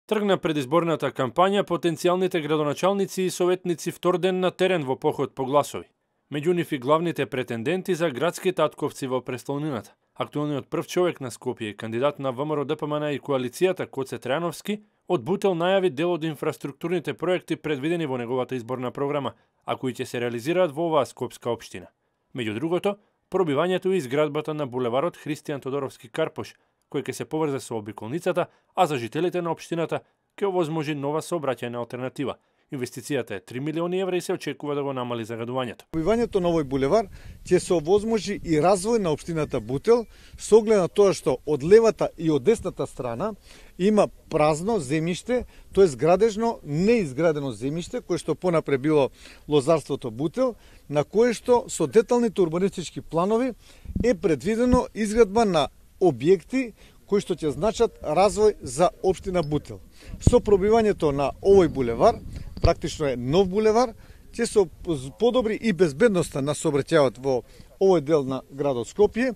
Тргна предизборната кампања, потенцијалните градоначалници и советници втор ден на терен во поход по гласови. Меѓу нив и главните претенденти за градски татковци во престолнината. Актуелниот прв човек на Скопје и кандидат на ВМРО ДПМН и коалицијата Гоце Трајановски од Бутел најави дел од инфраструктурните проекти предвидени во неговата изборна програма, а кои ќе се реализираат во оваа скопска општина. Меѓу другото, пробивањето и изградбата на булеварот Христијан Тодоровски Карпош, кој ќе се поврзе со обиколницата, а за жителите на општината ќе овозможи нова сообраќајна алтернатива. Инвестицијата е 3 милиони евра и се очекува да го намали загадувањето. Пробивањето на овој булевар ќе се овозможи и развој на општината Бутел, со оглед на тоа што од левата и од десната страна има празно земјиште, тоа е градежно неизградено земјиште, кое што понапред било лозарството Бутел, на кое што со деталните урбанистички планови е предвидено изградба на објекти кои што ќе значат развој за општина Бутел. Со пробивањето на овој булевар, практично е нов булевар, ќе се подобри и безбедноста на сообраќајот во овој дел на градот Скопје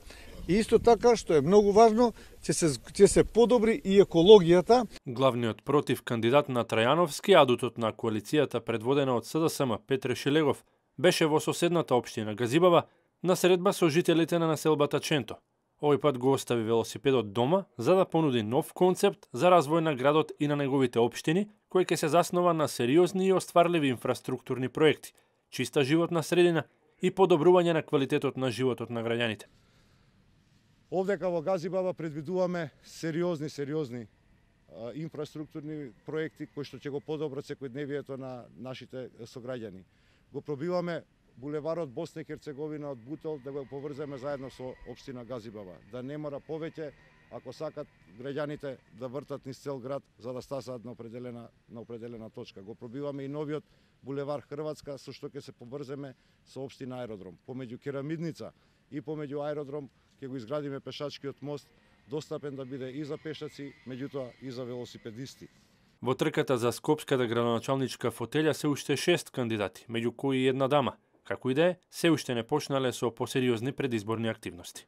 и исто така, што е многу важно, ќе се подобри и екологијата. Главниот против кандидат на Трајановски, адутот на коалицијата предводена од СДСМ Петре Шилегов, беше во соседната општина Газибава на средба со жителите на населбата Ченто. Овој пат го остави велосипедот дома за да понуди нов концепт за развој на градот и на неговите општини, кој ќе се заснова на сериозни и остварливи инфраструктурни проекти, чиста животна средина и подобрување на квалитетот на животот на граѓаните. Овдека во Газибава предвидуваме сериозни инфраструктурни проекти кои што ќе го подобрат секојдневието на нашите сограѓани. Го пробиваме булеварот Босна и Херцеговина од Бутел да го поврземе заедно со општина Газибава. Да не мора повеќе, ако сакат граѓаните да вртат низ цел град за да стасаат на определена точка. Го пробиваме и новиот булевар Хрватска со што ќе се поврземе со општина Аеродром. Помеѓу Керамидница и помеѓу Аеродром ќе го изградиме пешачкиот мост, достапен да биде и за пешаци, меѓутоа и за велосипедисти. Во трката за скопската градоначалничка фотелја се уште 6 кандидати, меѓу кои и една дама. Како и да е, се уште не почнале со посериозни предизборни активности.